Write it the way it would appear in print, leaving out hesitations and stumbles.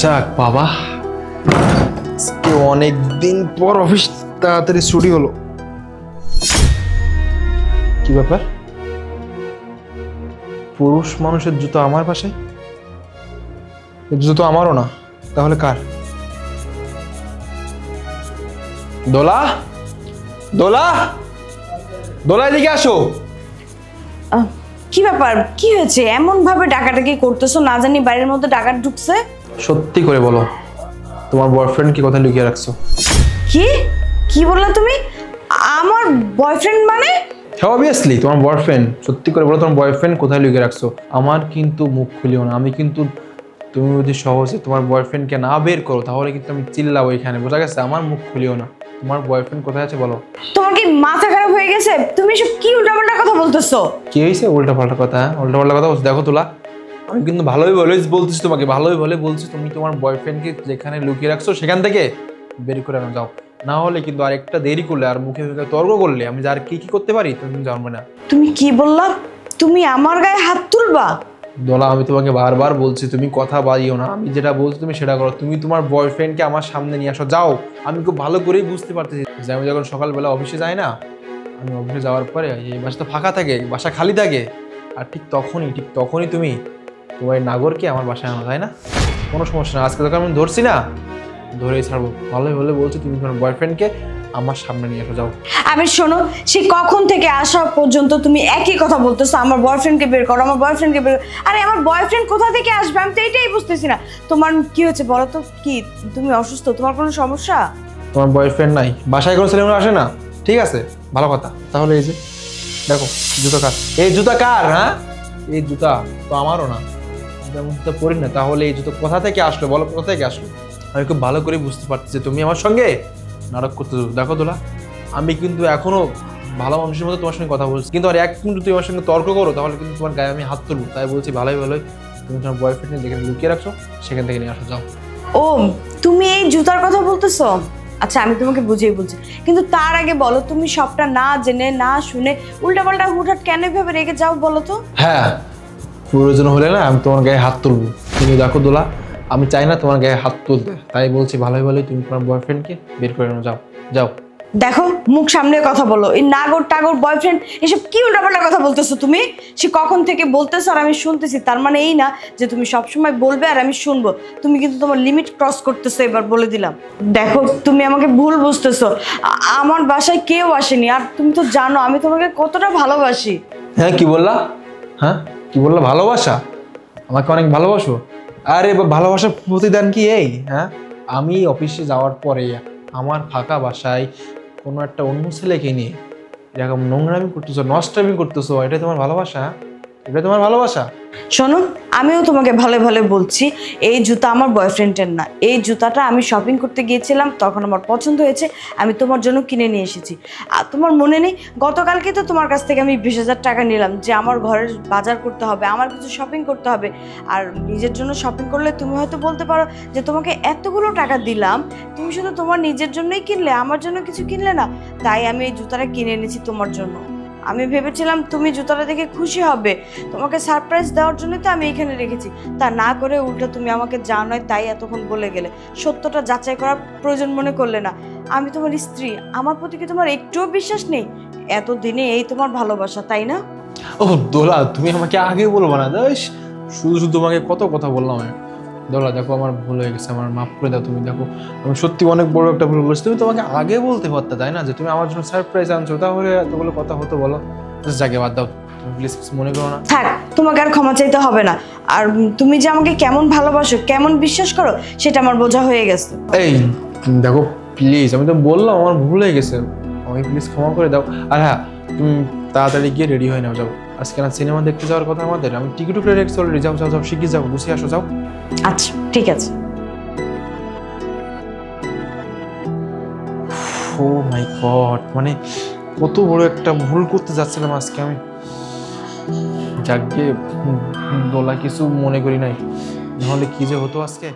যাক বাবা, আজকে অনেক দিন পর অফিস তাড়াতাড়ি ছুটি হলো। কি ব্যাপার, পুরুষ মানুষের জুতো আমার পাশে? জুতো আমারও না, তাহলে কার? দোলা, দোলা, দোলা এদিকে আসো। কি ব্যাপার, কি হয়েছে? এমন ভাবে ডাকাডাকি করতেছো, না জানি বাড়ির মধ্যে ডাকাত ঢুকছে। সত্যি করে বলো, তোমার বয়ফ্রেন্ড কি কথা লুকিয়ে রাখছো? কি কি বললা তুমি? আমার বয়ফ্রেন্ড মানে? হ্যাঁ অবভিয়াসলি তোমার বয়ফ্রেন্ড। সত্যি করে বলো, তোমার বয়ফ্রেন্ড কোথায় লুকিয়ে রাখছো? আমার কিন্তু মুখ খুলিও না। আমি কিন্তু, তুমি যদি সহজে তোমার বয়ফ্রেন্ডকে না বের করো তাহলে কিন্তু আমি চিল্লাবো এখানে, বোঝা গেছে? আমার মুখ খুলিও না। তোমার বয়ফ্রেন্ড কোথায় আছে বলো। তোমার কি মাথা খারাপ হয়ে গেছে? তুমি সব কি উল্টাপাল্টা কথা বলতেছো? কি হয়েছে উল্টাপাল্টা কথা? উল্টাপাল্টা কথা বলছো? দেখো তোলা, আমি কিন্তু ভালোই ভালোই বলতেছি তোমাকে, ভালোই ভালো বলছি। তুমি তোমার বয়ফ্রেন্ডকে যেখানে লুকিয়ে রাখছো সেখান থেকে বের করে আনো, যাও। না হলে কিন্তু আর একটা দেরি করলে আর মুখে মুখে তর্ক করলে আমি যার কি কি করতে পারি তুমি জানবে না। তুমি কি বললা? তুমি আমার গায়ে হাত তুলবা? দোলা, আমি তোমাকে বারবার বলছি তুমি কথা বাড়িও না। আমি যেটা বলছি তুমি সেটা করো। তুমি তোমার বয়ফ্রেন্ডকে আমার সামনে নিয়ে আসো, যাও। আমি খুব ভালো করেই বুঝতে পারতেছি যে আমি যখন সকালবেলা অফিসে যাই না, আমি অফিসে যাওয়ার পরে এই বাসা তো ফাঁকা থাকে, বাসা খালি থাকে, আর ঠিক তখনই তুমি তোমার নাগরকে আমার বাসায় আনো, তাই না? কোনো সমস্যা না। আজকে যখন আমি ধরছি না, ধরেই ছাড়বো। ভালোই ভালো বলছি, তুমি তোমার বয়ফ্রেন্ডকে আমার সামনে নিয়ে আসো, যাও। আমি শোনো, সে কখন থেকে আসা পর্যন্ত তুমি একই কথা বলতেছো, আমার বয়ফ্রেন্ডকে বের করো, আমার বয়ফ্রেন্ডকে বের করো। আরে আমার বয়ফ্রেন্ড কোথা থেকে আসবে? আমি তো এটাই বুঝতেছি না। তোমার কি হচ্ছে বলো তো? কি তুমি অসুস্থ? তোমার কোনো সমস্যা? তোমার বয়ফ্রেন্ড নাই, বাসায় কোনো ছেলেমেয়ে আসে না? ঠিক আছে, ভালো কথা। তাহলে এই যে দেখো, জুতো কার? এই জুতা কার? হ্যাঁ, এই জুতা তো আমারও না, যেমন জুতো পরি না। তাহলে এই জুতো কোথা থেকে আসলো বলো, কোথা থেকে আসলো? আমি খুব ভালো করে বুঝতে পারছি যে তুমি আমার সঙ্গে নাটক করতে। দেখো দোলা, আমি কিন্তু এখনো ভালো মানুষের মতো তোমার সঙ্গে কথা বলছি, কিন্তু আর এক মিনিট তুমি আমার সঙ্গে তর্ক করো তাহলে কিন্তু তোমার গায়ে আমি হাত তুলবো। তাই বলছি ভালোই তুমি তোমার বয়ফ্রেন্ড যেখানে লুকিয়ে রাখছো সেখান থেকে নিয়ে আসো, যাও। ও, তুমি এই জুতার কথা বলতেছো? আচ্ছা আমি তোমাকে বুঝিয়ে বলছি, কিন্তু তার আগে বলো, তুমি সবটা না জেনে না শুনে উল্টাপাল্টা হুটহাট কেন এভাবে রেখে যাও বলো তো? হ্যাঁ, প্রয়োজন হলে না আমি তোমার গায়ে হাত তুলবো। তুমি দেখো দোলা, আমি চাই না তোমার গায়ে হাত তুলতে, তাই বলছি ভালোই তুমি তোমার বয়ফ্রেন্ডকে বের করে নাও, যাও যাও। দেখো, মুখ সামনে কথা বলো। এই নাগর টাগর বয়ফ্রেন্ড এসব কি উল্টাপাল্টা কথা বলতেছো তুমি? সে কখন থেকে বলতেছো আর আমি শুনতেছি, তার মানে এই না যে তুমি সবসময় বলবে আর আমি শুনবো। তুমি কিন্তু তোমার লিমিট ক্রস করতেছো, এবার বলে দিলাম। দেখো, তুমি আমাকে ভুল বুঝতেছো। আমার বাসায় কেউ আসেনি, আর তুমি তো জানো আমি তোমাকে কতটা ভালোবাসি। হ্যাঁ কি বললা? হ্যাঁ কি বললা? ভালোবাসা? আমাকে অনেক ভালোবাসো? আরে ভালোবাসার প্রতিদান কি এই? হ্যাঁ, আমি অফিসে যাওয়ার পরে আমার ফাঁকা বাসায় কোনো একটা অন্য ছেলেকে নিয়ে এরকম নোংরামি করতেছো, নষ্টামি করতেছো, এটাই তোমার ভালোবাসা? এটা তোমার ভালোবাসা? শোনো, আমিও তোমাকে ভালো ভালো বলছি, এই জুতা আমার বয়ফ্রেন্ডের না। এই জুতাটা আমি শপিং করতে গিয়েছিলাম, তখন আমার পছন্দ হয়েছে, আমি তোমার জন্য কিনে নিয়ে এসেছি। আর তোমার মনে নেই, গতকালকে তো তোমার কাছ থেকে আমি 20,000 টাকা নিলাম যে আমার ঘরের বাজার করতে হবে, আমার কিছু শপিং করতে হবে। আর নিজের জন্য শপিং করলে তুমি হয়তো বলতে পারো যে তোমাকে এতগুলো টাকা দিলাম, তুমি শুধু তোমার নিজের জন্যই কিনলে, আমার জন্য কিছু কিনলে না। তাই আমি এই জুতাটা কিনে এনেছি তোমার জন্য। আমি ভেবেছিলাম তুমি জুতাটা দেখে খুশি হবে, তোমাকে সারপ্রাইজ দেওয়ার জন্য তো আমি এখানে রেখেছি। তা না করে উল্টো তুমি আমাকে যা নয় তাই এতক্ষণ বলে গেলে, সত্যটা যাচাই করার প্রয়োজন মনে করলে না। আমি তোমার স্ত্রী, আমার প্রতি কি তোমার একটুও বিশ্বাস নেই? এতদিনে এই তোমার ভালোবাসা, তাই না? ও দোলা, তুমি আমাকে আগে বলবো না? শুধু শুধু তোমাকে কত কথা বললাম আমি। দোলা দেখো, আমার ভুল হয়ে গেছে, আমার মাফ করে দাও। তুমি দেখো, আমি সত্যি অনেক বড় একটা ভুল করেছি। তুমি তোমাকে আগে বলতে পারতে, তাই না, যে তুমি আমার জন্য সারপ্রাইজ আনছো, তাহলে এতগুলো কথা হতো বলো। জায়গা বাদ দাও, তুমি প্লিজ মনে করো না। থাক, তোমাকে আর ক্ষমা চাইতে হবে না। আর তুমি যে আমাকে কেমন ভালোবাসো, কেমন বিশ্বাস করো, সেটা আমার বোঝা হয়ে গেছে। এই দেখো প্লিজ, আমি তো বললাম আমার ভুল হয়ে গেছে, আমাকে প্লিজ ক্ষমা করে দাও। আর হ্যাঁ, তুমি তাড়াতাড়ি গিয়ে রেডি হয়ে নাও, যাও। আজকে না সিনেমা দেখতে যাওয়ার কথা আমাদের, আমি টিকিট করে রেখেছি অলরেডি। যাও যাও যাও, শিগগির যাও, গুছিয়ে আসো, যাও। আচ্ছা ঠিক আছে। ও মাই গড, মানে কত বড় একটা ভুল করতে যাচ্ছিলাম আজকে আমি। যাক গে, দোলা কিছু মনে করি নাই, নাহলে কি যে হতো আজকে।